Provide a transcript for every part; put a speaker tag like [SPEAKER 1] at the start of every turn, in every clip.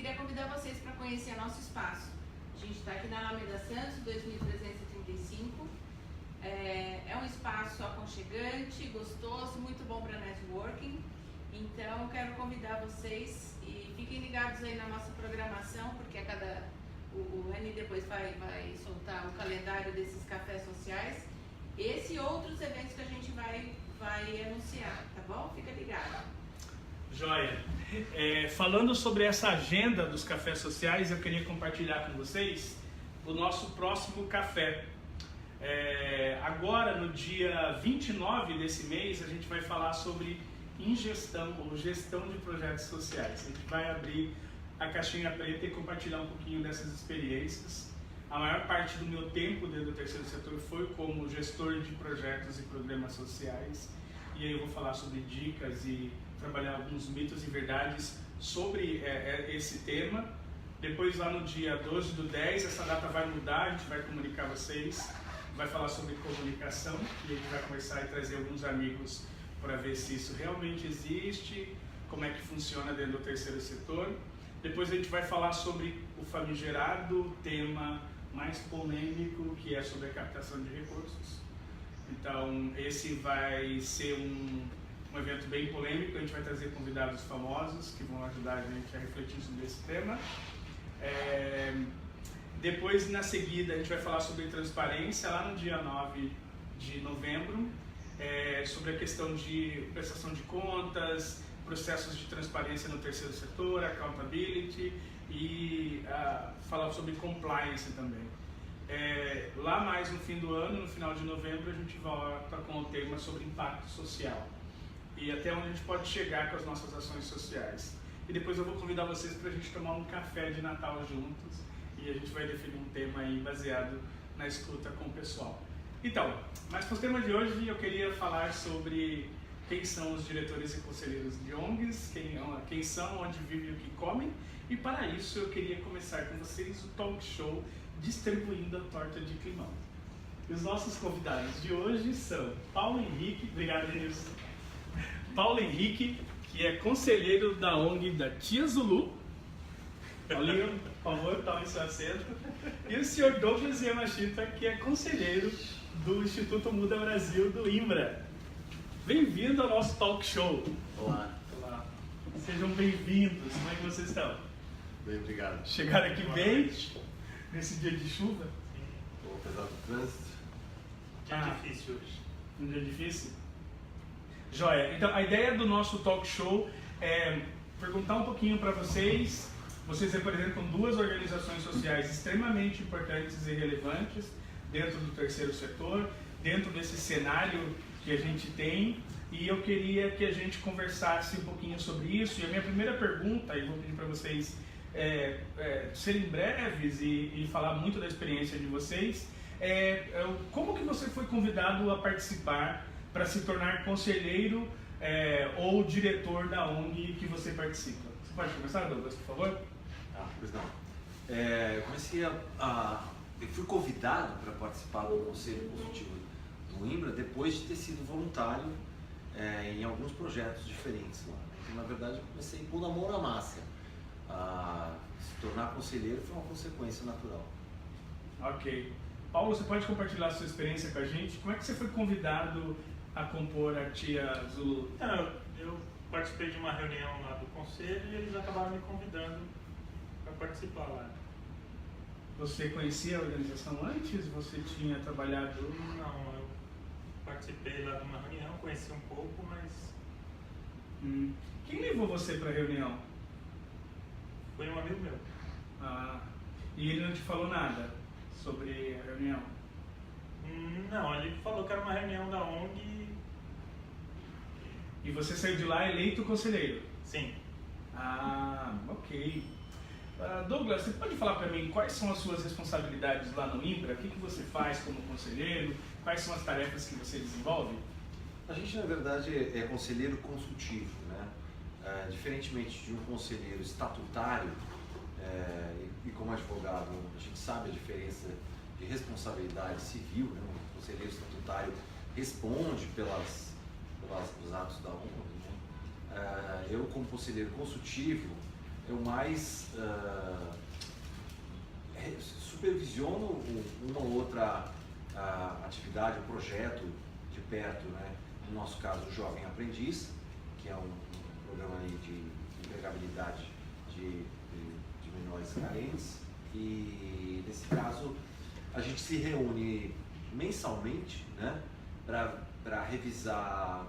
[SPEAKER 1] queria convidar vocês para conhecer nosso espaço. A gente está aqui na Alameda Santos, 2335. É um espaço aconchegante, gostoso, muito bom para networking. Então, quero convidar vocês e fiquem ligados aí na nossa programação, porque o Reni depois vai soltar o calendário desses cafés sociais. Esse e outros eventos que a gente vai anunciar, tá bom? Fica ligado.
[SPEAKER 2] Joia. Falando sobre essa agenda dos cafés sociais, eu queria compartilhar com vocês o nosso próximo café. Agora, no dia 29 desse mês, a gente vai falar sobre ingestão ou gestão de projetos sociais. A gente vai abrir a caixinha preta e compartilhar um pouquinho dessas experiências. A maior parte do meu tempo dentro do terceiro setor foi como gestor de projetos e programas sociais. E aí eu vou falar sobre dicas e trabalhar alguns mitos e verdades sobre esse tema. Depois, lá no dia 12/10, essa data vai mudar, a gente vai comunicar a vocês, vai falar sobre comunicação e a gente vai conversar e trazer alguns amigos para ver se isso realmente existe, como é que funciona dentro do terceiro setor. Depois a gente vai falar sobre o famigerado tema mais polêmico, que é sobre a captação de recursos. Então, esse vai ser um evento bem polêmico, a gente vai trazer convidados famosos que vão ajudar a gente a refletir sobre esse tema. Depois, na seguida, a gente vai falar sobre transparência, lá no dia 9 de novembro, sobre a questão de prestação de contas, processos de transparência no terceiro setor, accountability e falar sobre compliance também. Lá mais no fim do ano, no final de novembro, a gente volta com o tema sobre impacto social e até onde a gente pode chegar com as nossas ações sociais. E depois eu vou convidar vocês para a gente tomar um café de Natal juntos e a gente vai definir um tema aí baseado na escuta com o pessoal. Então, mas para o tema de hoje eu queria falar sobre quem são os diretores e conselheiros de ONGs, quem são, onde vivem e o que comem. E para isso eu queria começar com vocês o talk show Distribuindo a Torta de Climão. E os nossos convidados de hoje são Paulo Henrique, obrigado Denilson. Paulo Henrique, que é conselheiro da ONG da Tia Zulu. Paulinho, por favor, tome seu assento. E o senhor Douglas Yamashita, que é conselheiro do Instituto Muda Brasil, do IMBRA. Bem-vindo ao nosso talk show.
[SPEAKER 3] Olá.
[SPEAKER 2] Olá. Sejam bem-vindos. Como é que vocês estão?
[SPEAKER 3] Bem, obrigado.
[SPEAKER 2] Chegaram aqui bem nesse dia de chuva?
[SPEAKER 3] Sim. Estou apesar do trânsito.
[SPEAKER 4] Dia difícil hoje.
[SPEAKER 2] Um dia difícil? Joia. Então, a ideia do nosso talk show é perguntar um pouquinho para vocês. Vocês representam duas organizações sociais extremamente importantes e relevantes dentro do terceiro setor, dentro desse cenário que a gente tem, e eu queria que a gente conversasse um pouquinho sobre isso. E a minha primeira pergunta, e vou pedir para vocês serem breves e falar muito da experiência de vocês, como que você foi convidado a participar para se tornar conselheiro ou diretor da ONG que você participa? Você pode começar, Douglas, por favor?
[SPEAKER 3] Pois não. Eu fui convidado para participar do Conselho Consultivo do IMBRA depois de ter sido voluntário em alguns projetos diferentes lá. Então, na verdade, eu comecei pondo a mão na massa. Se tornar conselheiro foi uma consequência natural.
[SPEAKER 2] Ok. Paulo, você pode compartilhar a sua experiência com a gente? Como é que você foi convidado a compor a Tia Zulu?
[SPEAKER 4] Eu participei de uma reunião lá do conselho e eles acabaram me convidando para participar lá.
[SPEAKER 2] Você conhecia a organização antes? Você tinha trabalhado?
[SPEAKER 4] Não, eu participei lá de uma reunião, conheci um pouco, mas...
[SPEAKER 2] Quem levou você para a reunião?
[SPEAKER 4] Foi um amigo meu.
[SPEAKER 2] E ele não te falou nada sobre a reunião?
[SPEAKER 4] Não, ele falou que era uma reunião da ONG.
[SPEAKER 2] E você saiu de lá eleito conselheiro?
[SPEAKER 4] Sim.
[SPEAKER 2] Ok. Douglas, você pode falar para mim quais são as suas responsabilidades lá no IMBRA? O que você faz como conselheiro? Quais são as tarefas que você desenvolve?
[SPEAKER 3] A gente, na verdade, é conselheiro consultivo, né? Diferentemente de um conselheiro estatutário, e como advogado, a gente sabe a diferença de responsabilidade civil, né? O conselheiro estatutário responde pelos atos da ONG, né? Eu, como conselheiro consultivo, eu mais supervisiono uma ou outra atividade, um projeto de perto, né? No nosso caso, o Jovem Aprendiz, que é um programa aí de empregabilidade de menores carentes, e nesse caso a gente se reúne mensalmente, né? Para revisar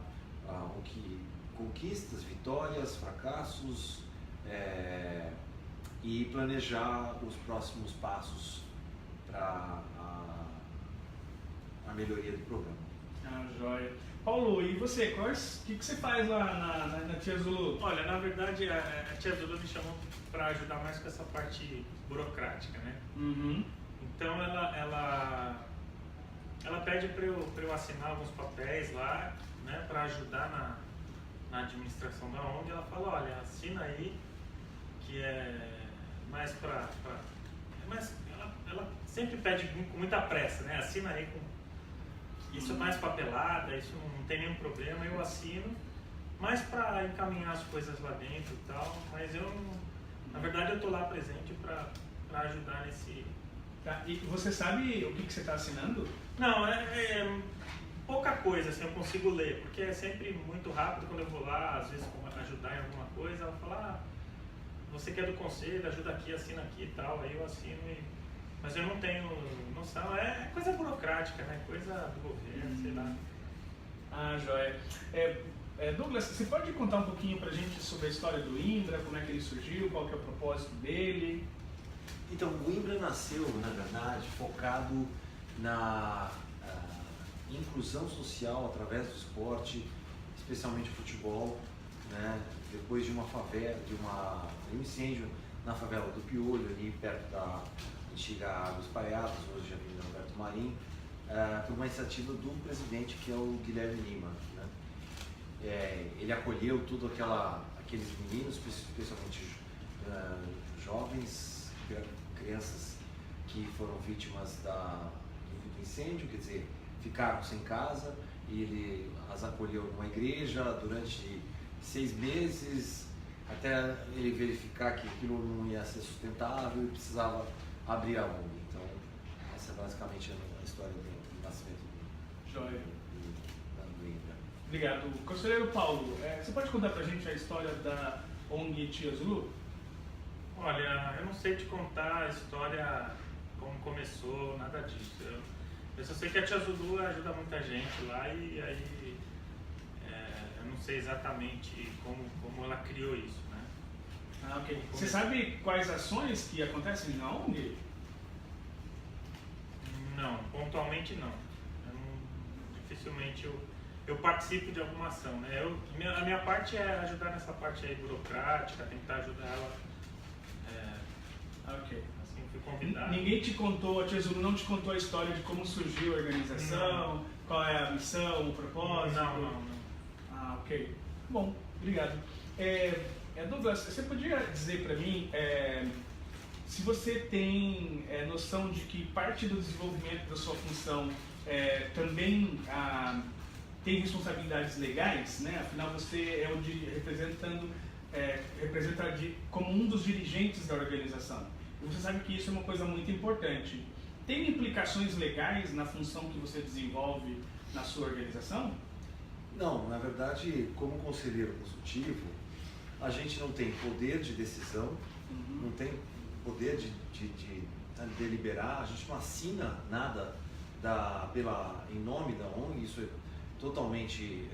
[SPEAKER 3] conquistas, vitórias, fracassos, e planejar os próximos passos para a melhoria do programa.
[SPEAKER 2] Joia. Paulo, e você? O que você faz lá na Tia Zulu?
[SPEAKER 4] Olha, na verdade a Tia Zulu me chamou para ajudar mais com essa parte burocrática, né?
[SPEAKER 2] Uhum.
[SPEAKER 4] Então ela pede para eu assinar alguns papéis lá, né, para ajudar na administração da ONG. Ela fala, olha, assina aí, que é mais para... Ela sempre pede com muita pressa, né? Assina aí com... Isso é mais papelada, isso não tem nenhum problema, eu assino, mais para encaminhar as coisas lá dentro e tal, mas na verdade eu tô lá presente para ajudar nesse...
[SPEAKER 2] Tá. E você sabe o que você está assinando?
[SPEAKER 4] Não, é pouca coisa, assim, eu consigo ler, porque é sempre muito rápido quando eu vou lá, às vezes ajudar em alguma coisa, ela fala, você que é do conselho, ajuda aqui, assina aqui e tal, aí eu assino, mas eu não tenho noção, é coisa burocrática, né, coisa do governo, sei lá.
[SPEAKER 2] Joia. Douglas, você pode contar um pouquinho pra gente sobre a história do INBRA, como é que ele surgiu, qual que é o propósito dele?
[SPEAKER 3] Então, o INBRA nasceu, na verdade, focado na inclusão social através do esporte, especialmente o futebol, né? Depois de uma favela, de um incêndio na favela do Piolho, ali perto da antiga Águas Paiadas, hoje a Avenida Alberto Marim, por uma iniciativa do presidente, que é o Guilherme Lima, né? Ele acolheu tudo aqueles meninos, especialmente jovens, crianças que foram vítimas do incêndio, quer dizer, ficaram sem casa, e ele as acolheu numa igreja durante 6 meses, até ele verificar que aquilo não ia ser sustentável e precisava abrir a ONG. Então, essa é basicamente a história do nascimento do INBRA.
[SPEAKER 2] Obrigado. Conselheiro Paulo, você pode contar pra gente a história da ONG Tia Zulu?
[SPEAKER 4] Olha, eu não sei te contar a história, como começou, nada disso. Eu só sei que a Tia Zulu ajuda muita gente lá, e aí eu não sei exatamente como ela criou isso, né?
[SPEAKER 2] Ok. Você sabe quais ações que acontecem na ONG?
[SPEAKER 4] Não, pontualmente não. Dificilmente eu participo de alguma ação, né? A minha parte é ajudar nessa parte aí burocrática, tentar ajudar ela.
[SPEAKER 2] Ok.
[SPEAKER 4] Assim, fui convidado.
[SPEAKER 2] Ninguém te contou, a Tia Zulu não te contou a história de como surgiu a organização, qual é a missão, o propósito?
[SPEAKER 4] Não.
[SPEAKER 2] Ok. Bom, obrigado. Douglas, você podia dizer para mim se você tem noção de que parte do desenvolvimento da sua função também tem responsabilidades legais, né? Afinal, você é representa como um dos dirigentes da organização. E você sabe que isso é uma coisa muito importante. Tem implicações legais na função que você desenvolve na sua organização?
[SPEAKER 3] Não, na verdade, como conselheiro consultivo, a gente não tem poder de decisão, não tem poder de deliberar, a gente não assina nada em nome da ONG, isso é totalmente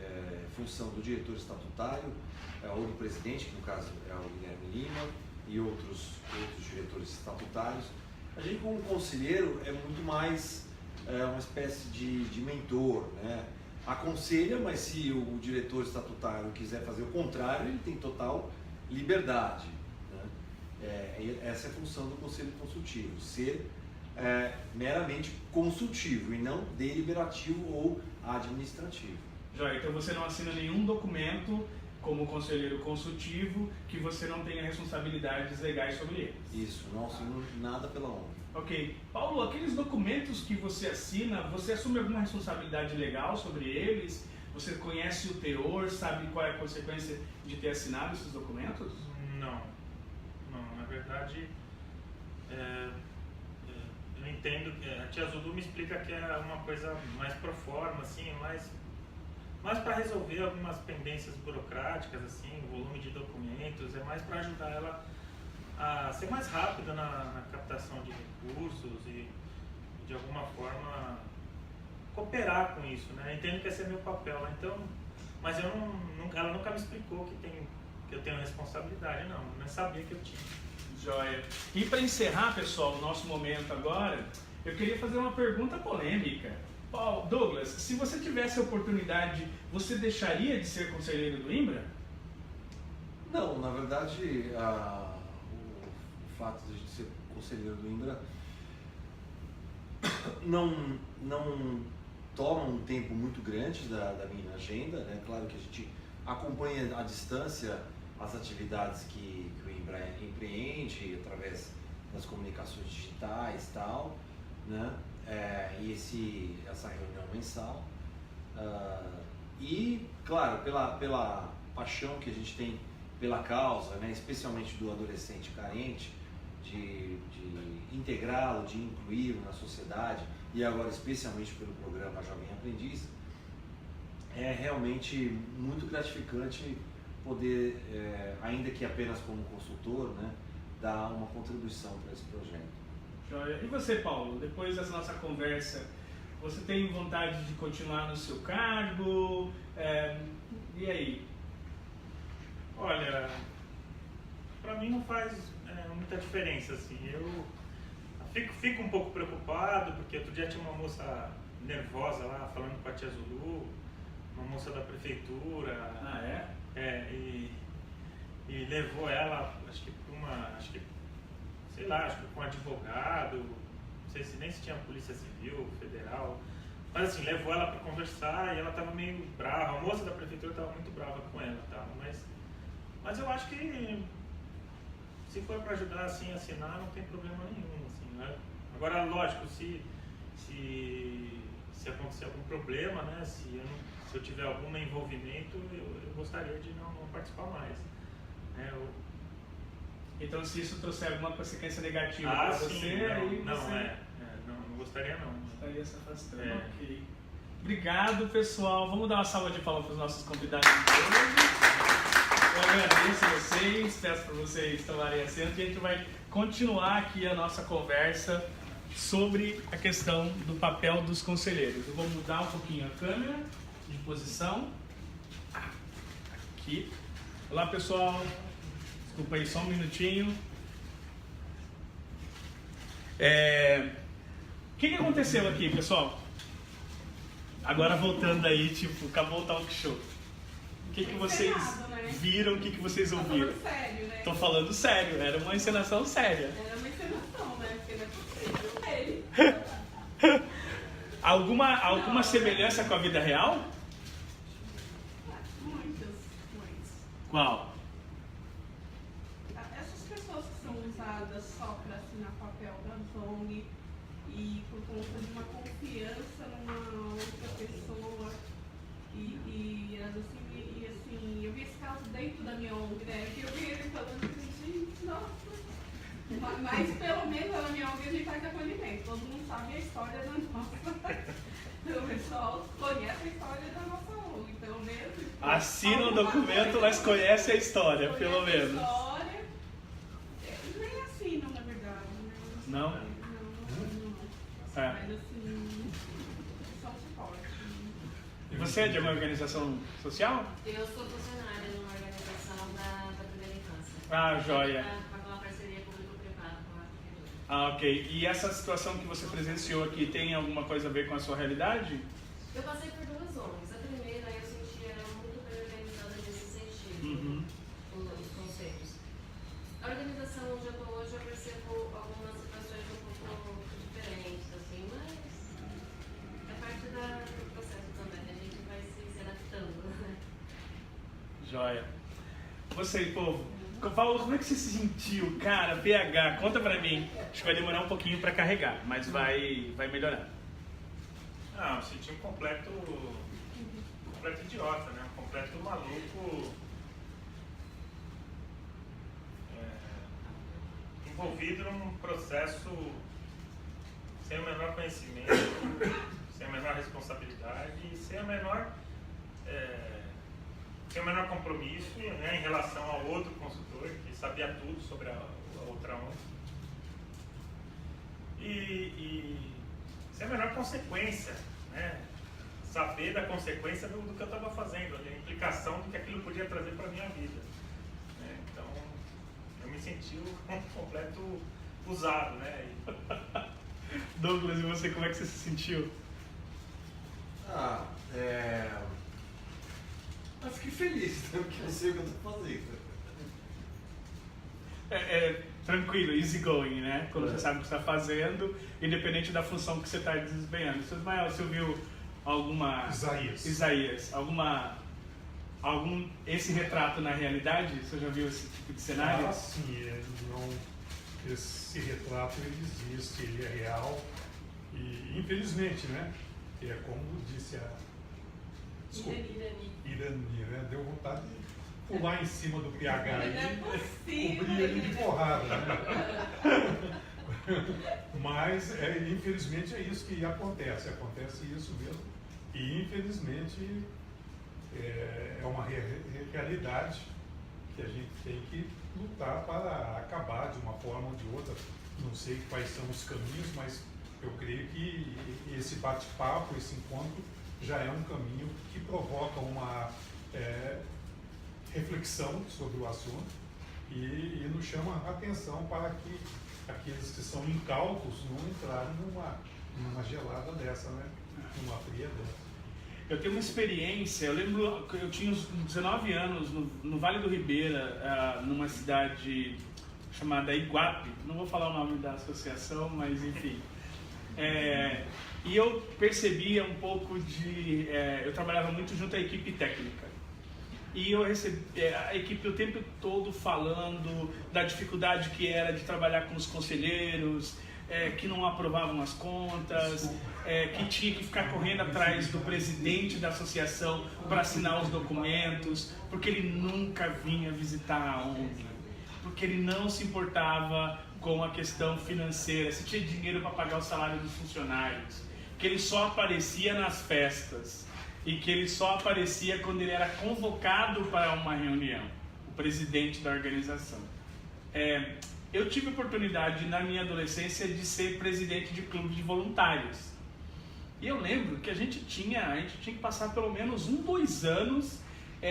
[SPEAKER 3] função do diretor estatutário ou do presidente, que no caso é o Guilherme Lima, e outros diretores estatutários. A gente, como conselheiro, é muito mais uma espécie de mentor, né? Aconselha, mas se o diretor estatutário quiser fazer o contrário, ele tem total liberdade, né? Essa é a função do conselho consultivo, ser meramente consultivo e não deliberativo ou administrativo.
[SPEAKER 2] Joia, então você não assina nenhum documento como conselheiro consultivo que você não tenha responsabilidades legais sobre eles.
[SPEAKER 3] Isso, não assino nada pela ONG.
[SPEAKER 2] Ok. Paulo, aqueles documentos que você assina, você assume alguma responsabilidade legal sobre eles? Você conhece o teor, sabe qual é a consequência de ter assinado esses documentos?
[SPEAKER 4] Não. não. Na verdade, eu entendo que a tia Zulu me explica que é uma coisa mais pro forma, assim, mais para resolver algumas pendências burocráticas, assim, volume de documentos, é mais para ajudar ela a ser mais rápida na captação de recursos e de alguma forma cooperar com isso, né? Eu entendo que esse é meu papel, né? Então, mas ela nunca me explicou que eu tenho responsabilidade, não sabia que eu tinha.
[SPEAKER 2] Joia. E para encerrar, pessoal, o nosso momento agora, eu queria fazer uma pergunta polêmica. Douglas, se você tivesse a oportunidade, você deixaria de ser conselheiro do INBRA?
[SPEAKER 3] Não, na verdade, o fato de a gente ser conselheiro do INBRA não toma um tempo muito grande da minha agenda, né? Claro que a gente acompanha à distância as atividades que o INBRA empreende através das comunicações digitais e tal, né? E essa reunião mensal. E, claro, pela paixão que a gente tem pela causa, né? Especialmente do adolescente carente, de integrá-lo, de incluí-lo na sociedade, e agora especialmente pelo programa Jovem Aprendiz, é realmente muito gratificante poder, ainda que apenas como consultor, né, dar uma contribuição para esse projeto.
[SPEAKER 2] Joia. E você, Paulo, depois dessa nossa conversa, você tem vontade de continuar no seu cargo? E aí?
[SPEAKER 4] Olha, para mim não faz muita diferença, assim. Eu fico um pouco preocupado, porque outro dia tinha uma moça nervosa lá, falando com a tia Zulu, uma moça da prefeitura.
[SPEAKER 2] Ah, é?
[SPEAKER 4] E levou ela, acho que com um advogado, não sei nem se tinha polícia civil, federal, mas assim, levou ela para conversar e ela estava meio brava, a moça da prefeitura estava muito brava com ela, tá? Mas eu acho que se for para ajudar assim a assinar, não tem problema nenhum, assim, né? Agora, lógico, se acontecer algum problema, né, se eu tiver algum envolvimento, eu gostaria de não participar mais, né?
[SPEAKER 2] Então, se isso trouxer alguma consequência negativa para você,
[SPEAKER 4] não gostaria não.
[SPEAKER 2] Estaria se afastando.
[SPEAKER 4] É.
[SPEAKER 2] Ok. Obrigado, pessoal. Vamos dar uma salva de palmas para os nossos convidados de hoje. Eu agradeço a vocês, peço para vocês tomarem assento e a gente vai continuar aqui a nossa conversa sobre a questão do papel dos conselheiros. Eu vou mudar um pouquinho a câmera de posição. Aqui. Olá, pessoal. Desculpa aí, só um minutinho. O que aconteceu aqui, pessoal? Agora voltando aí, tipo, acabou o talk show. O que vocês viram, o que vocês ouviram?
[SPEAKER 1] Tô falando sério, né?
[SPEAKER 2] Tô falando sério, era uma encenação séria.
[SPEAKER 1] Era uma encenação, né? Porque não é possível ele.
[SPEAKER 2] Alguma semelhança com a vida real?
[SPEAKER 1] Muitas.
[SPEAKER 2] Qual?
[SPEAKER 1] Essas pessoas que são usadas só para assinar papel da ONG e por conta de uma confiança numa outra pessoa e assim, eu vi esse caso dentro da minha ONG, né? Que eu vi ele falando assim, gente, nossa, mas pelo menos na minha ONG a gente faz acolhimento, todo mundo sabe a história da nossa. O pessoal conhece a história da nossa ONG, pelo menos.
[SPEAKER 2] Assina o documento, mas conhece a história, pelo menos.
[SPEAKER 1] História, nem assinam, na verdade. Né?
[SPEAKER 2] Não?
[SPEAKER 1] Não.
[SPEAKER 2] É.
[SPEAKER 1] Mas assim, são suporte.
[SPEAKER 2] E você é de uma organização social?
[SPEAKER 5] Eu sou funcionária numa organização da primeira infância.
[SPEAKER 2] Ah, joia.
[SPEAKER 5] Com uma parceria público-privada com a prefeitura.
[SPEAKER 2] Ah, ok. E essa situação que você presenciou aqui tem alguma coisa a ver com a sua realidade?
[SPEAKER 5] Eu passei por duas ONGs. A primeira eu senti ela muito bem organizada nesse sentido, os conceitos. A organização onde eu estou hoje eu percebo algumas situações um pouco diferentes, assim, mas é parte do processo também, a gente vai se adaptando, né?
[SPEAKER 2] Joia. Você, povo, Paulo, como é que você se sentiu? Cara, PH, conta pra mim. Acho que vai demorar um pouquinho pra carregar, mas vai melhorar.
[SPEAKER 4] Não, eu senti um completo idiota, né? Um completo maluco. envolvido num processo sem o menor conhecimento, sem a menor responsabilidade e sem o menor compromisso, né, em relação ao outro consultor que sabia tudo sobre a outra ONG e sem a menor consequência, né, saber da consequência do que eu estava fazendo, a implicação do que aquilo podia trazer para a minha vida, né? Então eu me senti um completo usado, né?
[SPEAKER 2] Douglas, e você, como é que você se sentiu?
[SPEAKER 3] Eu fiquei feliz, né? Porque eu sei o que eu estou fazendo.
[SPEAKER 2] Tranquilo, easy going, né? Quando você sabe o que você está fazendo, independente da função que você está desempenhando. Seu Ismael, você viu alguma... Isaías, esse retrato na realidade? Você já viu esse tipo de cenário?
[SPEAKER 6] Sim, esse retrato ele existe, ele é real e infelizmente, né? É como disse a Irani, né? Deu vontade de pular em cima do PH e cobrir ele de porrada, né? Mas infelizmente é isso que acontece isso mesmo e infelizmente é uma realidade que a gente tem que lutar para acabar de uma forma ou de outra. Não sei quais são os caminhos, mas eu creio que esse bate-papo, esse encontro já é um caminho que provoca uma reflexão sobre o assunto e nos chama a atenção para que aqueles que são incautos não entrarem numa gelada dessa, né? Numa fria dessa.
[SPEAKER 2] Eu tenho uma experiência, eu lembro que eu tinha uns 19 anos no Vale do Ribeira, numa cidade chamada Iguape, não vou falar o nome da associação, mas enfim. E eu percebia um pouco eu trabalhava muito junto à equipe técnica. E eu recebi a equipe o tempo todo falando da dificuldade que era de trabalhar com os conselheiros, que não aprovavam as contas, que tinha que ficar correndo atrás do presidente da associação para assinar os documentos, porque ele nunca vinha visitar a ONG, porque ele não se importava com a questão financeira, se tinha dinheiro para pagar o salário dos funcionários, que ele só aparecia nas festas e que ele só aparecia quando ele era convocado para uma reunião, o presidente da organização. Eu tive a oportunidade na minha adolescência de ser presidente de clube de voluntários. E eu lembro que a gente tinha que passar pelo menos 2 anos,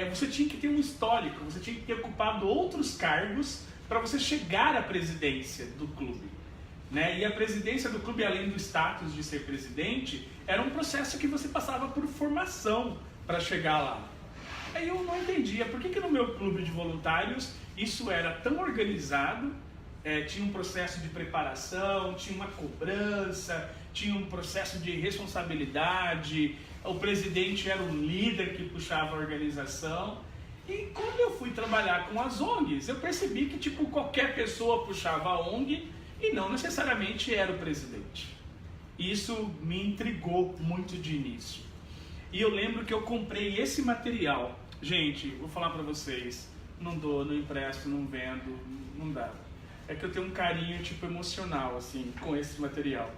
[SPEAKER 2] você tinha que ter um histórico, você tinha que ter ocupado outros cargos para você chegar à presidência do clube, né? E a presidência do clube, além do status de ser presidente, era um processo que você passava por formação para chegar lá. Aí eu não entendia por que no meu clube de voluntários isso era tão organizado, tinha um processo de preparação, tinha uma cobrança, tinha um processo de responsabilidade, o presidente era um líder que puxava a organização. E quando eu fui trabalhar com as ONGs, eu percebi que qualquer pessoa puxava a ONG e não necessariamente era o presidente. Isso me intrigou muito de início. E eu lembro que eu comprei esse material. Gente, vou falar para vocês, não dou, não empresto, não vendo, não dá. É que eu tenho um carinho emocional assim, com esse material.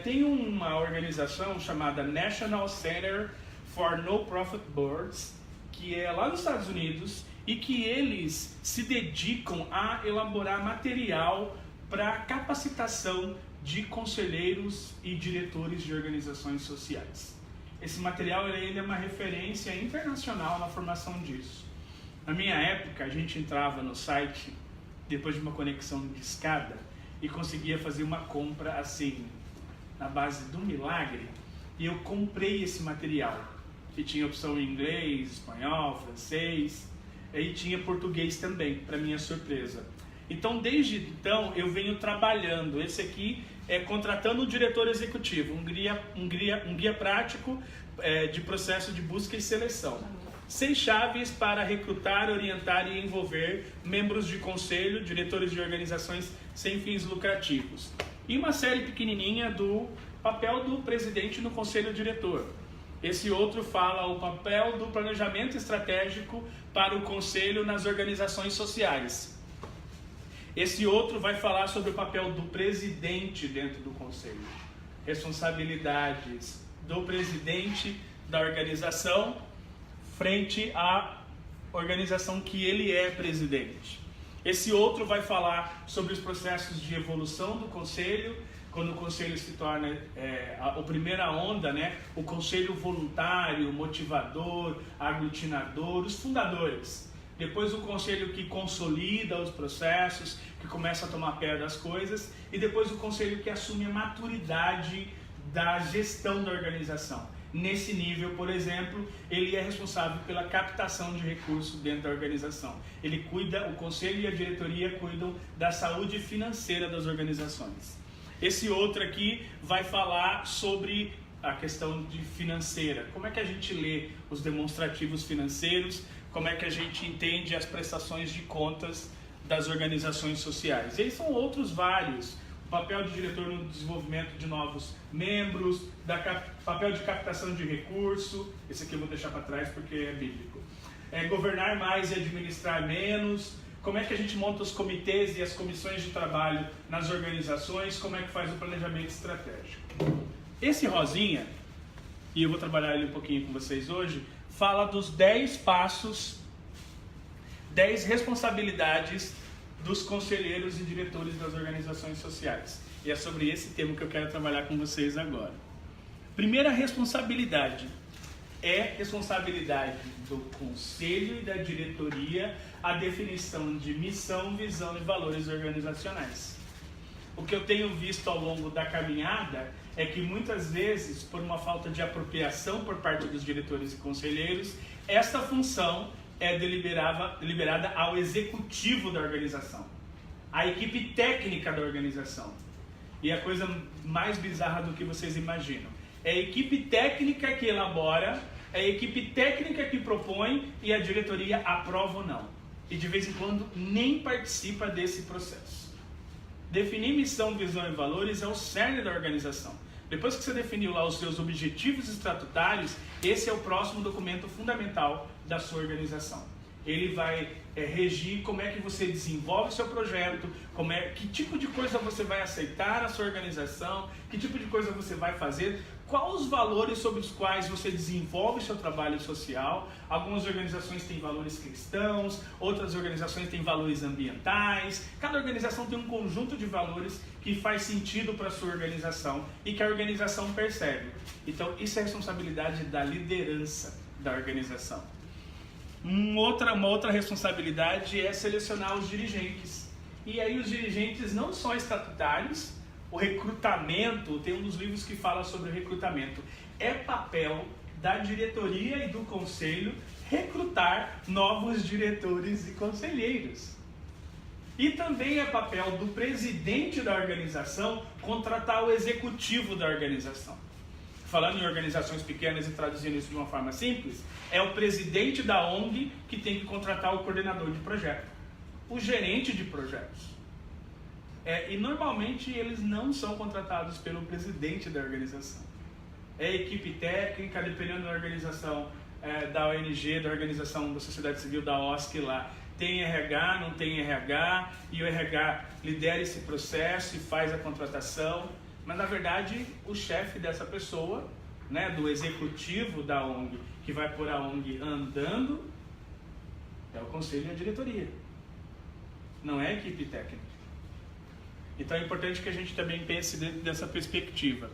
[SPEAKER 2] Tem uma organização chamada National Center for Non-Profit Boards, que é lá nos Estados Unidos, e que eles se dedicam a elaborar material para capacitação de conselheiros e diretores de organizações sociais. Esse material ele é uma referência internacional na formação disso. Na minha época, a gente entrava no site, depois de uma conexão de escada, e conseguia fazer uma compra assim, na base do milagre, e eu comprei esse material, que tinha opção em inglês, espanhol, francês, e tinha português também, para minha surpresa. Então, desde então, eu venho trabalhando. Esse aqui é contratando um diretor executivo, um guia prático de processo de busca e seleção. 6 chaves para recrutar, orientar e envolver membros de conselho, diretores de organizações sem fins lucrativos. E uma série pequenininha do papel do presidente no conselho diretor. Esse outro fala o papel do planejamento estratégico para o conselho nas organizações sociais. Esse outro vai falar sobre o papel do presidente dentro do conselho. Responsabilidades do presidente da organização frente à organização que ele é presidente. Esse outro vai falar sobre os processos de evolução do conselho, quando o conselho se torna a primeira onda, né? O conselho voluntário, motivador, aglutinador, os fundadores. Depois o conselho que consolida os processos, que começa a tomar pé das coisas, e depois o conselho que assume a maturidade da gestão da organização. Nesse nível, por exemplo, ele é responsável pela captação de recursos dentro da organização. Ele cuida, o conselho e a diretoria cuidam da saúde financeira das organizações. Esse outro aqui vai falar sobre a questão de financeira. Como é que a gente lê os demonstrativos financeiros? Como é que a gente entende as prestações de contas das organizações sociais? E aí são outros vários. O papel de diretor no desenvolvimento de novos membros, papel de captação de recurso, esse aqui eu vou deixar para trás porque é bíblico. Governar mais e administrar menos. Como é que a gente monta os comitês e as comissões de trabalho nas organizações, como é que faz o planejamento estratégico. Esse rosinha, e eu vou trabalhar ele um pouquinho com vocês hoje, fala dos 10 passos, 10 responsabilidades dos conselheiros e diretores das organizações sociais. E é sobre esse tema que eu quero trabalhar com vocês agora. Primeira responsabilidade é responsabilidade do conselho e da diretoria a definição de missão, visão e valores organizacionais. O que eu tenho visto ao longo da caminhada é que muitas vezes, por uma falta de apropriação por parte dos diretores e conselheiros, esta função é deliberada ao executivo da organização, à equipe técnica da organização. E a coisa mais bizarra do que vocês imaginam. É a equipe técnica que elabora, é a equipe técnica que propõe e a diretoria aprova ou não. E de vez em quando nem participa desse processo. Definir missão, visão e valores é o cerne da organização. Depois que você definiu lá os seus objetivos estatutários, esse é o próximo documento fundamental da sua organização. Ele vai regir como é que você desenvolve o seu projeto, que tipo de coisa você vai aceitar na sua organização, que tipo de coisa você vai fazer, quais os valores sobre os quais você desenvolve o seu trabalho social. Algumas organizações têm valores cristãos, outras organizações têm valores ambientais. Cada organização tem um conjunto de valores que faz sentido para a sua organização e que a organização percebe. Então, isso é responsabilidade da liderança da organização. Uma outra responsabilidade é selecionar os dirigentes. E aí os dirigentes não só estatutários, o recrutamento, tem um dos livros que fala sobre o recrutamento. É papel da diretoria e do conselho recrutar novos diretores e conselheiros. E também é papel do presidente da organização contratar o executivo da organização. Falando em organizações pequenas e traduzindo isso de uma forma simples, é o presidente da ONG que tem que contratar o coordenador de projeto, o gerente de projetos. E normalmente eles não são contratados pelo presidente da organização. É equipe técnica, dependendo da organização da ONG, da organização da sociedade civil, da OSC lá. Tem RH, não tem RH, e o RH lidera esse processo e faz a contratação. Mas, na verdade, o chefe dessa pessoa, né, do executivo da ONG, que vai pôr a ONG andando, é o conselho e a diretoria. Não é a equipe técnica. Então, é importante que a gente também pense dessa perspectiva.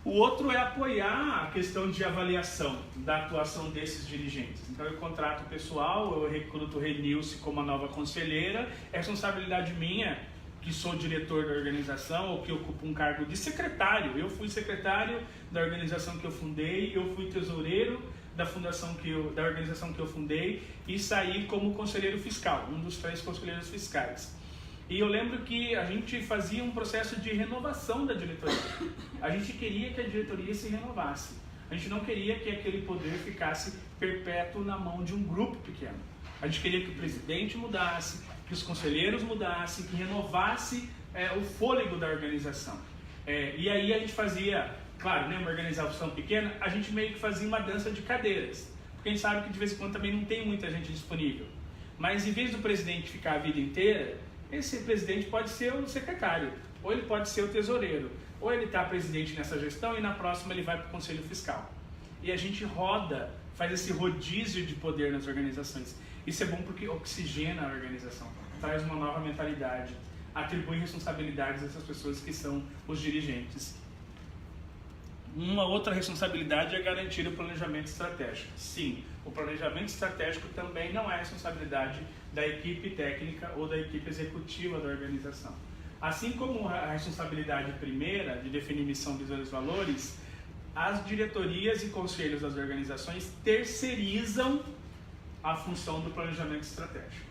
[SPEAKER 2] O outro é apoiar a questão de avaliação da atuação desses dirigentes. Então, eu contrato o pessoal, eu recruto o Renilce como a nova conselheira. É responsabilidade minha, que sou diretor da organização ou que ocupo um cargo de secretário. Eu fui secretário da organização que eu fundei, eu fui tesoureiro da organização que eu fundei e saí como conselheiro fiscal, um dos 3 conselheiros fiscais. E eu lembro que a gente fazia um processo de renovação da diretoria. A gente queria que a diretoria se renovasse. A gente não queria que aquele poder ficasse perpétuo na mão de um grupo pequeno. A gente queria que o presidente mudasse, que os conselheiros mudassem, que renovasse o fôlego da organização. E aí a gente fazia, claro, né, uma organização pequena, a gente meio que fazia uma dança de cadeiras. Porque a gente sabe que de vez em quando também não tem muita gente disponível. Mas em vez do presidente ficar a vida inteira, esse presidente pode ser o secretário, ou ele pode ser o tesoureiro, ou ele está presidente nessa gestão e na próxima ele vai para o Conselho Fiscal. E a gente roda, faz esse rodízio de poder nas organizações. Isso é bom porque oxigena a organização, traz uma nova mentalidade, atribui responsabilidades a essas pessoas que são os dirigentes. Uma outra responsabilidade é garantir o planejamento estratégico. Sim, o planejamento estratégico também não é responsabilidade da equipe técnica ou da equipe executiva da organização. Assim como a responsabilidade primeira de definir missão, visões e valores, as diretorias e conselhos das organizações terceirizam a função do planejamento estratégico.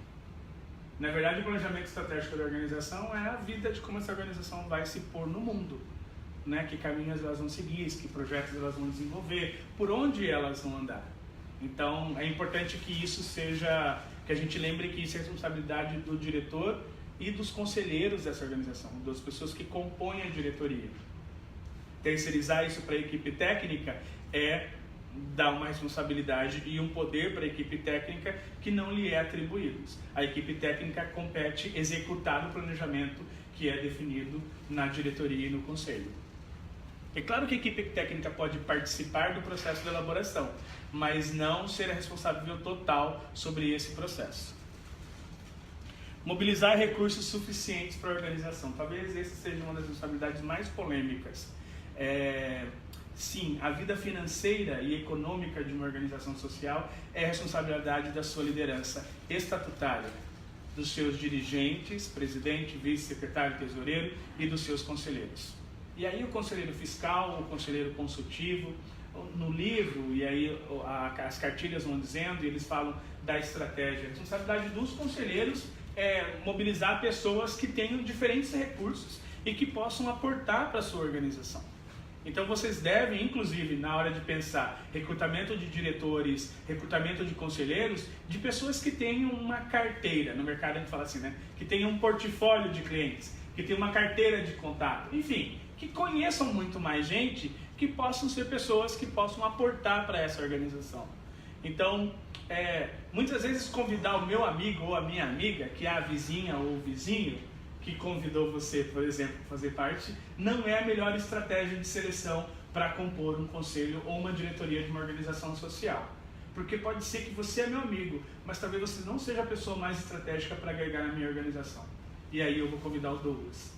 [SPEAKER 2] Na verdade, o planejamento estratégico da organização é a vida de como essa organização vai se pôr no mundo, né? Que caminhos elas vão seguir, que projetos elas vão desenvolver, por onde elas vão andar. Então, é importante que isso seja, que a gente lembre que isso é responsabilidade do diretor e dos conselheiros dessa organização, das pessoas que compõem a diretoria. Terceirizar isso para a equipe técnica é dar uma responsabilidade e um poder para a equipe técnica que não lhe é atribuído. A equipe técnica compete executar o planejamento que é definido na diretoria e no conselho. É claro que a equipe técnica pode participar do processo de elaboração, mas não ser a responsável total sobre esse processo. Mobilizar recursos suficientes para a organização. Talvez essa seja uma das responsabilidades mais polêmicas. Sim, a vida financeira e econômica de uma organização social é responsabilidade da sua liderança estatutária, dos seus dirigentes, presidente, vice-secretário, tesoureiro e dos seus conselheiros. E aí o conselheiro fiscal, o conselheiro consultivo, no livro, e aí as cartilhas vão dizendo, e eles falam da estratégia. A responsabilidade dos conselheiros é mobilizar pessoas que tenham diferentes recursos e que possam aportar para a sua organização. Então vocês devem, inclusive, na hora de pensar recrutamento de diretores, recrutamento de conselheiros, de pessoas que tenham uma carteira, no mercado a gente fala assim, né? Que tenham um portfólio de clientes, que tenham uma carteira de contato, enfim, que conheçam muito mais gente, que possam ser pessoas que possam aportar para essa organização. Então, muitas vezes convidar o meu amigo ou a minha amiga, que é a vizinha ou o vizinho, que convidou você, por exemplo, para fazer parte, não é a melhor estratégia de seleção para compor um conselho ou uma diretoria de uma organização social. Porque pode ser que você é meu amigo, mas talvez você não seja a pessoa mais estratégica para agregar na minha organização. E aí eu vou convidar o Douglas.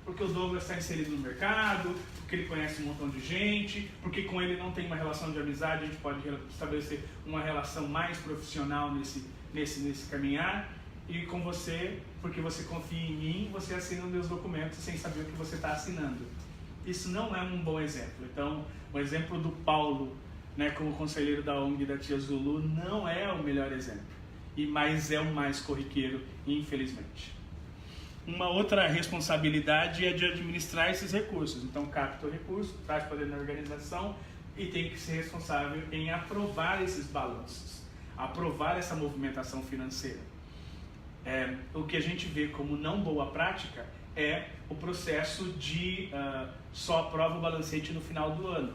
[SPEAKER 2] Porque o Douglas está inserido no mercado, porque ele conhece um montão de gente, porque com ele não tem uma relação de amizade, a gente pode estabelecer uma relação mais profissional nesse caminhar. E com você, porque você confia em mim, você assina os meus documentos sem saber o que você está assinando. Isso não é um bom exemplo. Então, o exemplo do Paulo, né, como conselheiro da ONG da Tia Zulu, não é o melhor exemplo, mas é o mais corriqueiro, infelizmente. Uma outra responsabilidade é de administrar esses recursos. Então, capta o recurso, traz para dentro da organização e tem que ser responsável em aprovar esses balanços, aprovar essa movimentação financeira. O que a gente vê como não boa prática é o processo de só aprova o balancete no final do ano,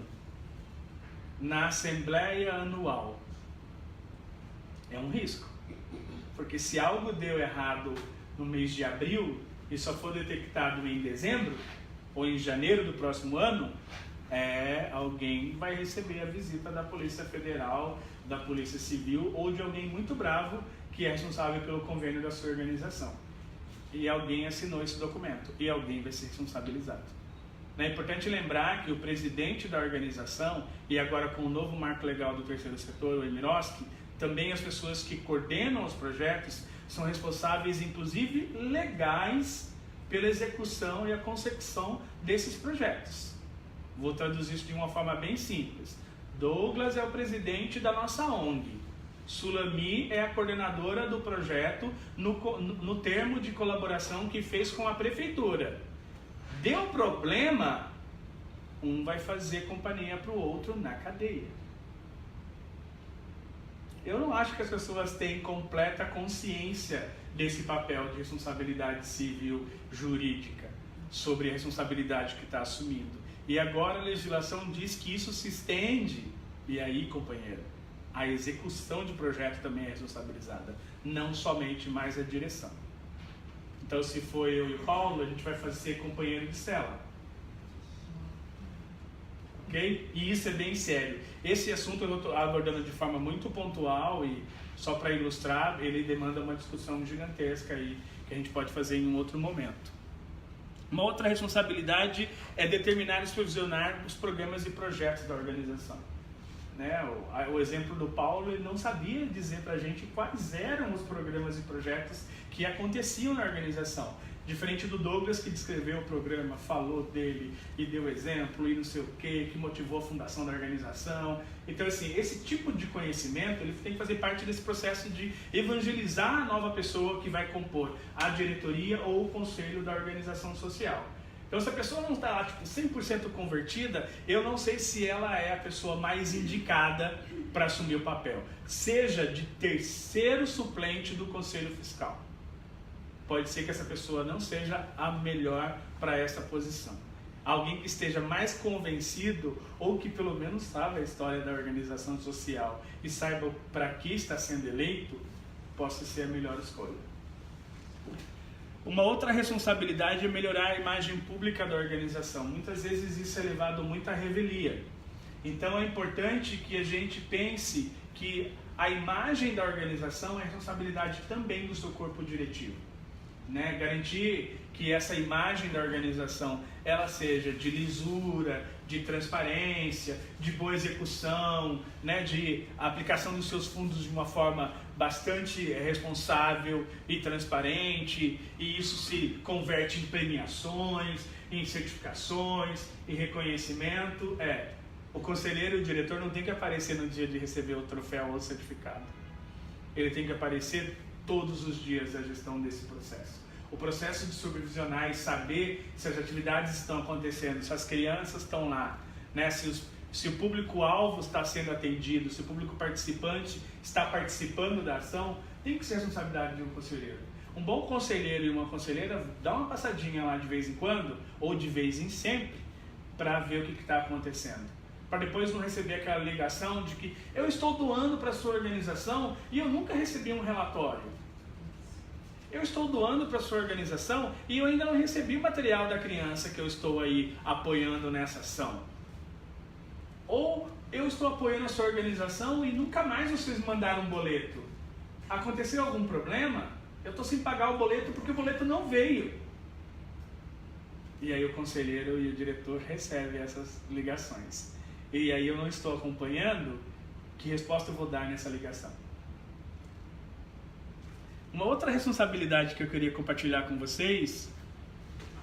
[SPEAKER 2] na Assembleia Anual. É um risco, porque se algo deu errado no mês de abril e só for detectado em dezembro ou em janeiro do próximo ano, alguém vai receber a visita da Polícia Federal, da Polícia Civil ou de alguém muito bravo que é responsável pelo convênio da sua organização. E alguém assinou esse documento e alguém vai ser responsabilizado. É importante lembrar que o presidente da organização, e agora com o novo marco legal do terceiro setor, o Emiroski, também as pessoas que coordenam os projetos são responsáveis, inclusive legais, pela execução e a consecução desses projetos. Vou traduzir isso de uma forma bem simples. Douglas é o presidente da nossa ONG. Sulami é a coordenadora do projeto no termo de colaboração que fez com a prefeitura. Deu problema, um vai fazer companhia para o outro na cadeia. Eu não acho que as pessoas têm completa consciência desse papel de responsabilidade civil jurídica sobre a responsabilidade que está assumindo. E agora a legislação diz que isso se estende. E aí, companheiro, a execução de projeto também é responsabilizada, não somente mais a direção. Então, se for eu e o Paulo, a gente vai ser companheiro de cela. Ok? E isso é bem sério. Esse assunto eu estou abordando de forma muito pontual e só para ilustrar, ele demanda uma discussão gigantesca aí, que a gente pode fazer em um outro momento. Uma outra responsabilidade é determinar e supervisionar os programas e projetos da organização. Né? O exemplo do Paulo, ele não sabia dizer para a gente quais eram os programas e projetos que aconteciam na organização. Diferente do Douglas, que descreveu o programa, falou dele e deu exemplo e não sei o que motivou a fundação da organização. Então, assim, esse tipo de conhecimento, ele tem que fazer parte desse processo de evangelizar a nova pessoa que vai compor a diretoria ou o conselho da organização social. Então, se a pessoa não está lá, tipo, 100% convertida, eu não sei se ela é a pessoa mais indicada para assumir o papel. Seja de terceiro suplente do conselho fiscal. Pode ser que essa pessoa não seja a melhor para essa posição. Alguém que esteja mais convencido ou que pelo menos saiba a história da organização social e saiba para que está sendo eleito, possa ser a melhor escolha. Uma outra responsabilidade é melhorar a imagem pública da organização. Muitas vezes isso é levado muito à revelia. Então é importante que a gente pense que a imagem da organização é responsabilidade também do seu corpo diretivo. Né? Garantir que essa imagem da organização ela seja de lisura, de transparência, de boa execução, né? De aplicação dos seus fundos de uma forma bastante responsável e transparente, e isso se converte em premiações, em certificações, em reconhecimento. O conselheiro e o diretor não tem que aparecer no dia de receber o troféu ou o certificado. Ele tem que aparecer todos os dias da gestão desse processo. O processo de supervisionar e saber se as atividades estão acontecendo, se as crianças estão lá, né? Se o público-alvo está sendo atendido, se o público participante está participando da ação, tem que ser responsabilidade de um conselheiro. Um bom conselheiro e uma conselheira dá uma passadinha lá de vez em quando, ou de vez em sempre, para ver o que está acontecendo. Para depois não receber aquela ligação de que eu estou doando para a sua organização e eu nunca recebi um relatório. Eu estou doando para a sua organização e eu ainda não recebi o material da criança que eu estou aí apoiando nessa ação. Ou eu estou apoiando a sua organização e nunca mais vocês mandaram um boleto. Aconteceu algum problema? Eu estou sem pagar o boleto porque o boleto não veio. E aí o conselheiro e o diretor recebem essas ligações. E aí eu não estou acompanhando, que resposta eu vou dar nessa ligação? Uma outra responsabilidade que eu queria compartilhar com vocês,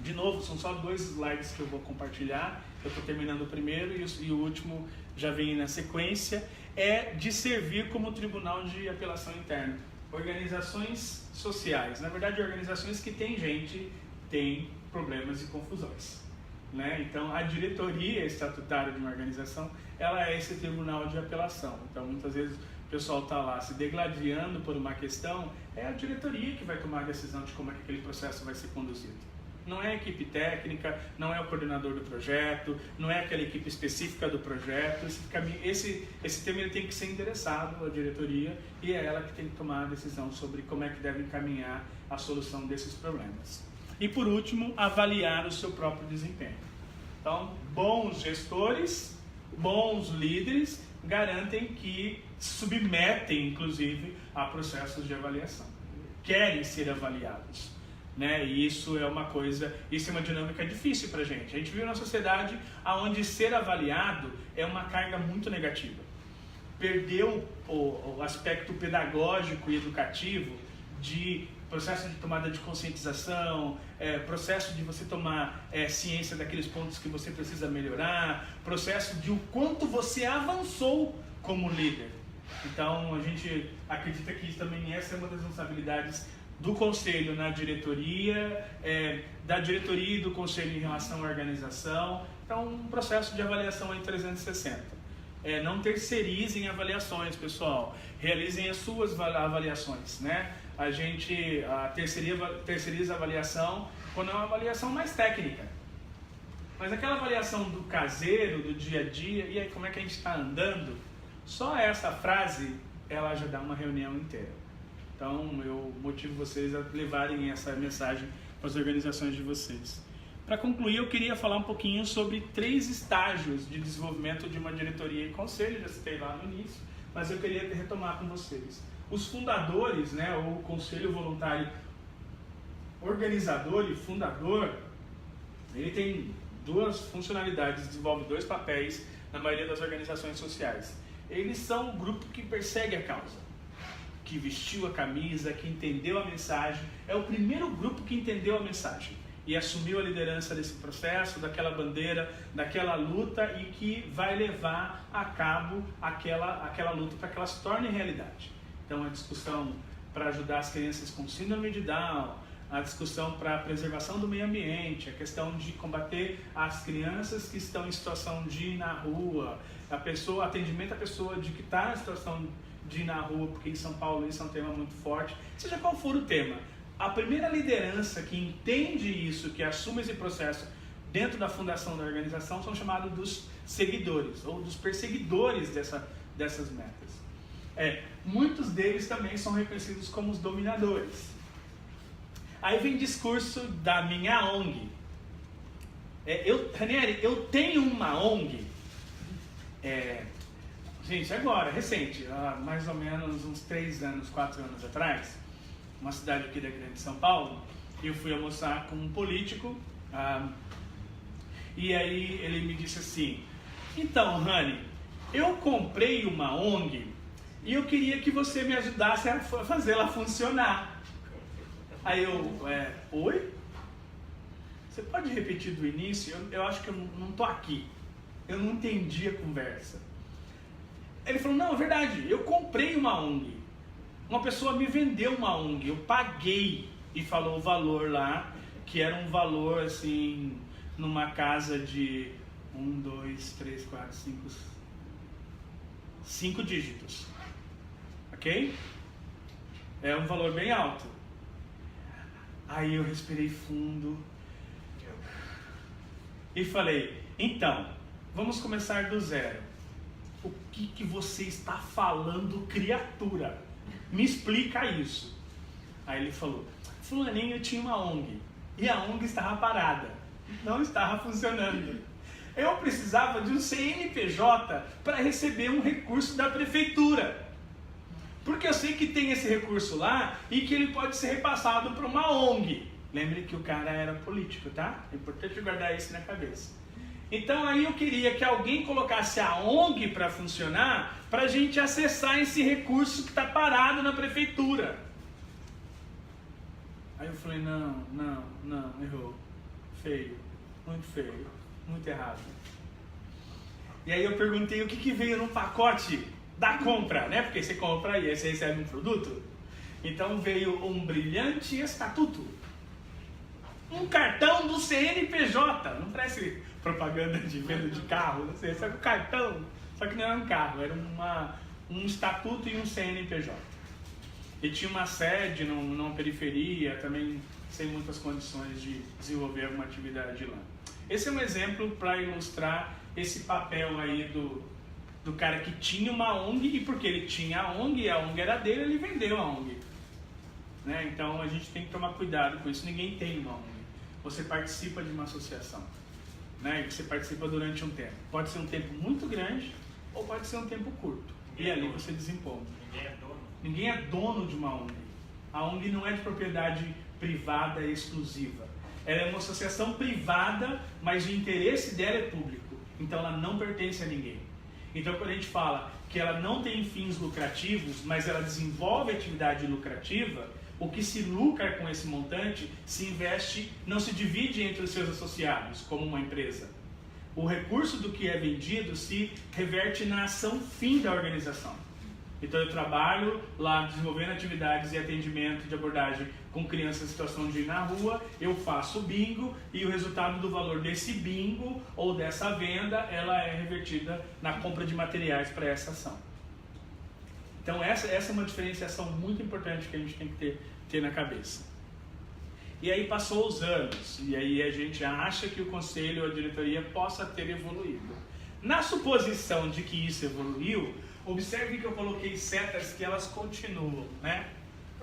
[SPEAKER 2] de novo, são só 2 slides que eu vou compartilhar, eu estou terminando o primeiro e o último já vem na sequência, é de servir como tribunal de apelação interna. Organizações sociais, na verdade organizações que têm problemas e confusões. Né? Então, a diretoria estatutária de uma organização, ela é esse tribunal de apelação. Então, muitas vezes o pessoal está lá se degladiando por uma questão, é a diretoria que vai tomar a decisão de como é que aquele processo vai ser conduzido. Não é a equipe técnica, não é o coordenador do projeto, não é aquela equipe específica do projeto. Esse tema ele tem que ser endereçado à diretoria e é ela que tem que tomar a decisão sobre como é que deve encaminhar a solução desses problemas. E por último, avaliar o seu próprio desempenho. Então, bons gestores, bons líderes garantem que submetem, inclusive, a processos de avaliação. Querem ser avaliados. Né? E isso é uma dinâmica difícil para a gente. A gente vive numa sociedade onde ser avaliado é uma carga muito negativa. Perdeu o aspecto pedagógico e educativo de processo de tomada de conscientização, processo de você tomar ciência daqueles pontos que você precisa melhorar, processo de o quanto você avançou como líder. Então, a gente acredita que isso também essa é uma das responsabilidades do conselho na diretoria, da diretoria e do conselho em relação à organização. Então, um processo de avaliação em 360. Não terceirizem avaliações, pessoal. Realizem as suas avaliações, né? A gente terceiriza a avaliação quando é uma avaliação mais técnica. Mas aquela avaliação do caseiro, do dia a dia, e aí como é que a gente está andando, só essa frase, ela já dá uma reunião inteira. Então, eu motivo vocês a levarem essa mensagem para as organizações de vocês. Para concluir, eu queria falar um pouquinho sobre 3 estágios de desenvolvimento de uma diretoria e conselho, já citei lá no início, mas eu queria retomar com vocês. Os fundadores, né, ou o conselho voluntário organizador e fundador, ele tem 2 funcionalidades, desenvolve 2 papéis na maioria das organizações sociais. Eles são o grupo que persegue a causa, que vestiu a camisa, que entendeu a mensagem. É o primeiro grupo que entendeu a mensagem e assumiu a liderança desse processo, daquela bandeira, daquela luta, e que vai levar a cabo aquela luta para que ela se torne realidade. Então, a discussão para ajudar as crianças com síndrome de Down, a discussão para a preservação do meio ambiente, a questão de combater as crianças que estão em situação de ir na rua, atendimento à pessoa de que está em situação de ir na rua, porque em São Paulo isso é um tema muito forte, seja qual for o tema. A primeira liderança que entende isso, que assume esse processo dentro da fundação da organização, são chamados dos seguidores, ou dos perseguidores dessas metas. Muitos deles também são reconhecidos como os dominadores. Aí vem discurso da minha ONG. Ranieri, eu tenho uma ONG. Gente, agora, recente, mais ou menos uns 3 anos, 4 anos atrás, uma cidade aqui da Grande São Paulo, eu fui almoçar com um político, e aí ele me disse assim: então, Rani, eu comprei uma ONG e eu queria que você me ajudasse a fazê-la funcionar. Aí eu, oi? Você pode repetir do início? Eu acho que eu não estou aqui. Eu não entendi a conversa. Ele falou, não, é verdade, eu comprei uma ONG. Uma pessoa me vendeu uma ONG, eu paguei, e falou o valor lá, que era um valor assim, numa casa de 1, 2, 3, 4, 5 dígitos. Ok? É um valor bem alto. Aí eu respirei fundo e falei, então, vamos começar do zero. O que você está falando, criatura? Me explica isso. Aí ele falou, fulaninho tinha uma ONG e a ONG estava parada, não estava funcionando. Eu precisava de um CNPJ para receber um recurso da prefeitura. Porque eu sei que tem esse recurso lá e que ele pode ser repassado para uma ONG. Lembre que o cara era político, tá? É importante guardar isso na cabeça. Então aí eu queria que alguém colocasse a ONG para funcionar, para a gente acessar esse recurso que está parado na prefeitura. Aí eu falei, não, errou. Feio, muito errado. E aí eu perguntei o que veio no pacote da compra, né? Porque você compra e aí você recebe um produto. Então veio um brilhante estatuto, um cartão do CNPJ, não parece propaganda de venda de carro, não sei, só que o cartão, só que não era um carro, era um estatuto e um CNPJ. E tinha uma sede numa periferia, também sem muitas condições de desenvolver alguma atividade lá. Esse é um exemplo para ilustrar esse papel aí do cara que tinha uma ONG, e porque ele tinha a ONG e a ONG era dele, ele vendeu a ONG. Né? Então a gente tem que tomar cuidado com isso. Ninguém tem uma ONG. Você participa de uma associação. Né? E você participa durante um tempo. Pode ser um tempo muito grande ou pode ser um tempo curto. E ali você desempolga.
[SPEAKER 4] Ninguém é dono.
[SPEAKER 2] Ninguém é dono de uma ONG. A ONG não é de propriedade privada exclusiva. Ela é uma associação privada, mas o interesse dela é público. Então ela não pertence a ninguém. Então quando a gente fala que ela não tem fins lucrativos, mas ela desenvolve atividade lucrativa, o que se lucra com esse montante se investe, não se divide entre os seus associados, como uma empresa. O recurso do que é vendido se reverte na ação fim da organização. Então eu trabalho lá desenvolvendo atividades e atendimento de abordagem com crianças em situação de ir na rua, eu faço bingo e o resultado do valor desse bingo ou dessa venda, ela é revertida na compra de materiais para essa ação. Então essa é uma diferenciação muito importante que a gente tem que ter na cabeça. E aí passou os anos, e aí a gente acha que o conselho ou a diretoria possa ter evoluído. Na suposição de que isso evoluiu, observe que eu coloquei setas que elas continuam, né?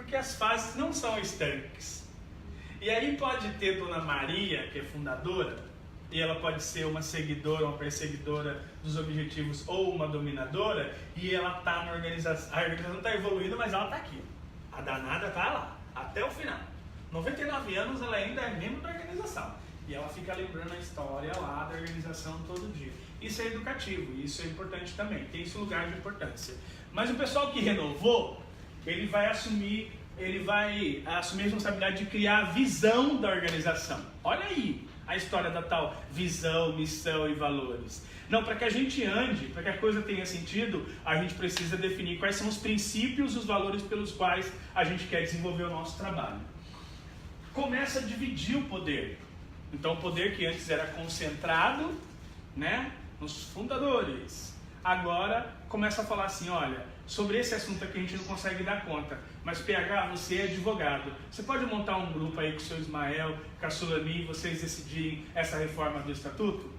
[SPEAKER 2] Porque as fases não são estanques. E aí pode ter Dona Maria, que é fundadora, e ela pode ser uma seguidora, uma perseguidora dos objetivos ou uma dominadora, e ela está na organização. A organização está evoluindo, mas ela está aqui. A danada está lá, até o final. 99 anos ela ainda é membro da organização. E ela fica lembrando a história lá da organização todo dia. Isso é educativo, isso é importante também, tem esse lugar de importância. Mas o pessoal que renovou, ele vai assumir a responsabilidade de criar a visão da organização. Olha aí a história da tal visão, missão e valores. Não, para que a gente ande, para que a coisa tenha sentido, a gente precisa definir quais são os princípios, os valores pelos quais a gente quer desenvolver o nosso trabalho. Começa a dividir o poder. Então o poder que antes era concentrado, né, nos fundadores, agora começa a falar assim, olha, sobre esse assunto aqui a gente não consegue dar conta, mas PH, você é advogado, você pode montar um grupo aí com o seu Ismael, com a Sulami, vocês decidirem essa reforma do estatuto?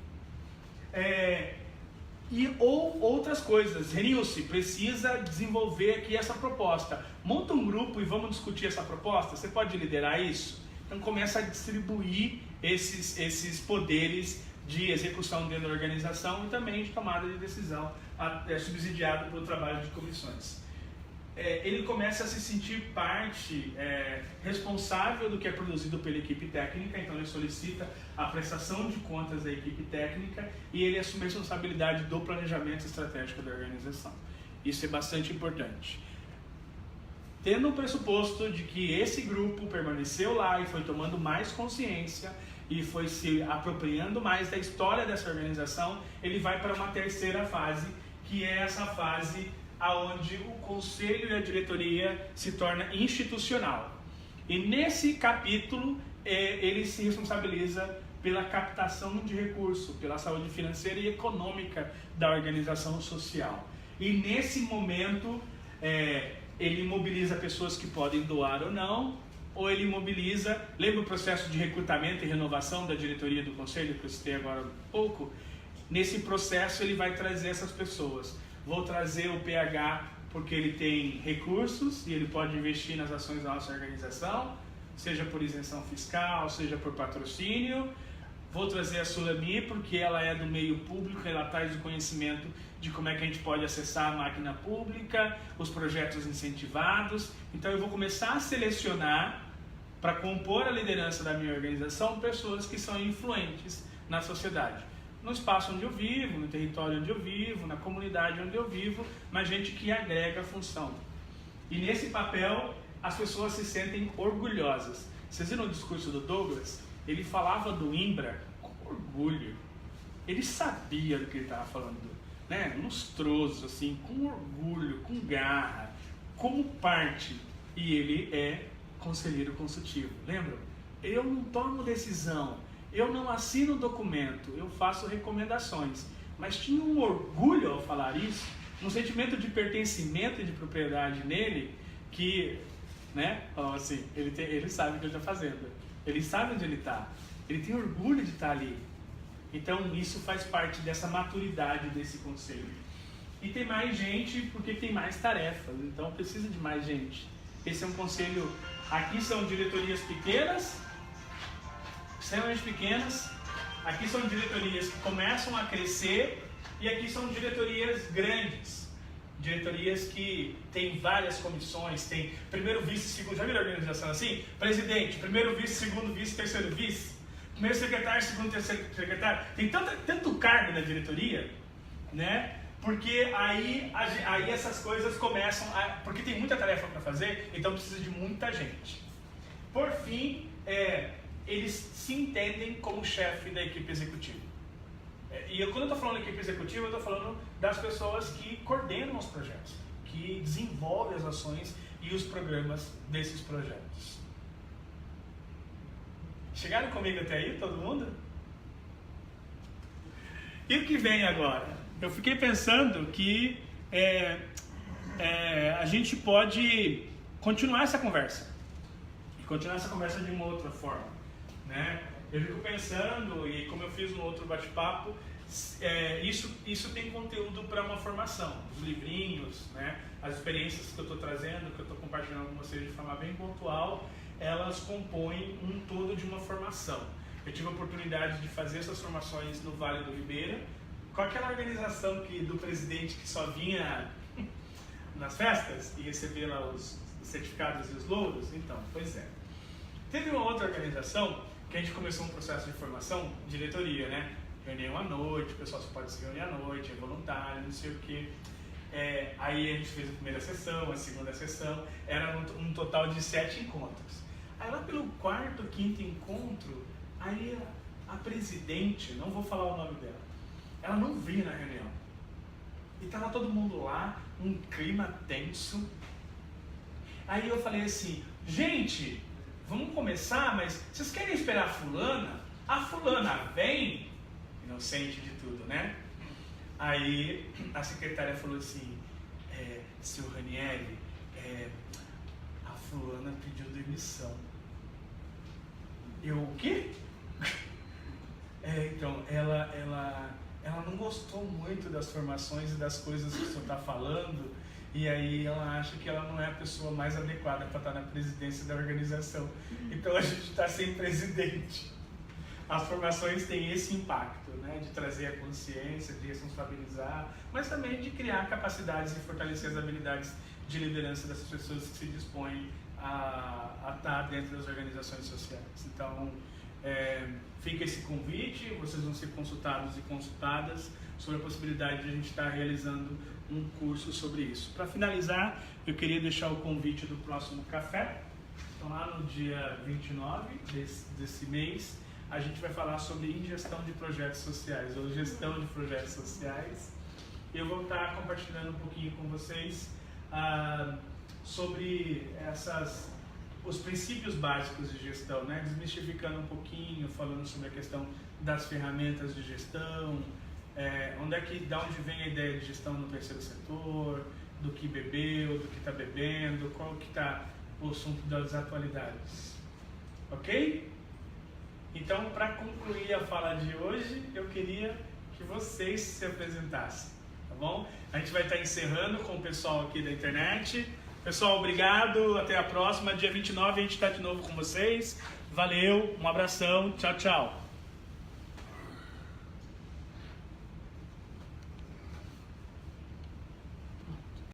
[SPEAKER 2] Ou outras coisas. Renilce, precisa desenvolver aqui essa proposta. Monta um grupo e vamos discutir essa proposta. Você pode liderar isso? Então começa a distribuir esses poderes de execução dentro da organização e também de tomada de decisão, subsidiado pelo trabalho de comissões. Ele começa a se sentir parte responsável do que é produzido pela equipe técnica, então ele solicita a prestação de contas da equipe técnica e ele assume a responsabilidade do planejamento estratégico da organização. Isso é bastante importante. Tendo o pressuposto de que esse grupo permaneceu lá e foi tomando mais consciência e foi se apropriando mais da história dessa organização, ele vai para uma terceira fase, que é essa fase onde o conselho e a diretoria se torna institucional. E nesse capítulo, ele se responsabiliza pela captação de recursos, pela saúde financeira e econômica da organização social. E nesse momento, ele mobiliza pessoas que podem doar ou não, ou ele mobiliza, lembra o processo de recrutamento e renovação da diretoria do conselho, que eu citei agora há pouco? Nesse processo ele vai trazer essas pessoas. Vou trazer o PH porque ele tem recursos e ele pode investir nas ações da nossa organização, seja por isenção fiscal, seja por patrocínio. Vou trazer a Sulami porque ela é do meio público, ela traz o conhecimento de como é que a gente pode acessar a máquina pública, os projetos incentivados. Então eu vou começar a selecionar, para compor a liderança da minha organização, pessoas que são influentes na sociedade. No espaço onde eu vivo, no território onde eu vivo, na comunidade onde eu vivo, mas gente que agrega função. E nesse papel, as pessoas se sentem orgulhosas. Vocês viram o discurso do Douglas? Ele falava do INBRA com orgulho. Ele sabia do que ele estava falando, né? Lustroso, assim, com orgulho, com garra, como parte. E ele é conselheiro consultivo. Lembram? Eu não tomo decisão. Eu não assino documento, eu faço recomendações. Mas tinha um orgulho ao falar isso, um sentimento de pertencimento e de propriedade nele, que, né, assim, ele sabe o que ele está fazendo, ele sabe onde ele está, ele tem orgulho de estar ali. Então isso faz parte dessa maturidade desse conselho. E tem mais gente porque tem mais tarefas, então precisa de mais gente. Esse é um conselho, aqui são diretorias pequenas, extremamente pequenas, aqui são diretorias que começam a crescer e aqui são diretorias grandes, diretorias que tem várias comissões, tem primeiro vice, segundo, já viram a organização assim? Presidente, primeiro vice, segundo vice, terceiro vice, primeiro secretário, segundo, terceiro secretário, tem tanto cargo na diretoria, né? Porque aí essas coisas começam porque tem muita tarefa para fazer, então precisa de muita gente. Por fim, eles se entendem como chefe da equipe executiva. E quando eu estou falando equipe executiva, eu estou falando das pessoas que coordenam os projetos, que desenvolvem as ações e os programas desses projetos. Chegaram comigo até aí, todo mundo? E o que vem agora? Eu fiquei pensando que a gente pode continuar essa conversa. E continuar essa conversa de uma outra forma. Né? Eu fico pensando, e como eu fiz no outro bate-papo, isso tem conteúdo para uma formação, os livrinhos, né? As experiências que eu estou trazendo, que eu estou compartilhando com vocês de forma bem pontual, elas compõem um todo de uma formação. Eu tive a oportunidade de fazer essas formações no Vale do Ribeira, com aquela organização do presidente que só vinha nas festas e recebia lá os certificados e os louros. Então, pois é. Teve uma outra organização que a gente começou um processo de formação, diretoria, né? Reunião à noite, o pessoal só pode se reunir à noite, é voluntário, não sei o quê. Aí a gente fez a primeira sessão, a segunda sessão, era um total de 7 encontros. Aí lá pelo 4º, 5º encontro, aí a presidente, não vou falar o nome dela, ela não veio na reunião. E tava todo mundo lá, um clima tenso. Aí eu falei assim, gente, vamos começar, mas vocês querem esperar a fulana? A fulana vem, inocente de tudo, né? Aí a secretária falou assim, seu Ranieri, a fulana pediu demissão. Eu, o quê? Então, ela não gostou muito das formações e das coisas que o senhor está falando, e aí ela acha que ela não é a pessoa mais adequada para estar na presidência da organização. Então a gente está sem presidente. As formações têm esse impacto, né, de trazer a consciência, de responsabilizar, mas também de criar capacidades e fortalecer as habilidades de liderança dessas pessoas que se dispõem a estar dentro das organizações sociais. Então, fica esse convite, vocês vão ser consultados e consultadas sobre a possibilidade de a gente estar realizando um curso sobre isso. Para finalizar, eu queria deixar o convite do próximo café. Então, lá no dia 29 desse mês, a gente vai falar sobre ingestão de projetos sociais, ou gestão de projetos sociais. Eu vou estar compartilhando um pouquinho com vocês sobre os princípios básicos de gestão, né? Desmistificando um pouquinho, falando sobre a questão das ferramentas de gestão, da onde vem a ideia de gestão no terceiro setor, do que bebeu, do que está bebendo, qual que está o assunto das atualidades. Ok? Então, para concluir a fala de hoje, eu queria que vocês se apresentassem, tá bom? A gente vai estar encerrando com o pessoal aqui da internet. Pessoal, obrigado, até a próxima. Dia 29 a gente está de novo com vocês. Valeu, um abração, tchau, tchau.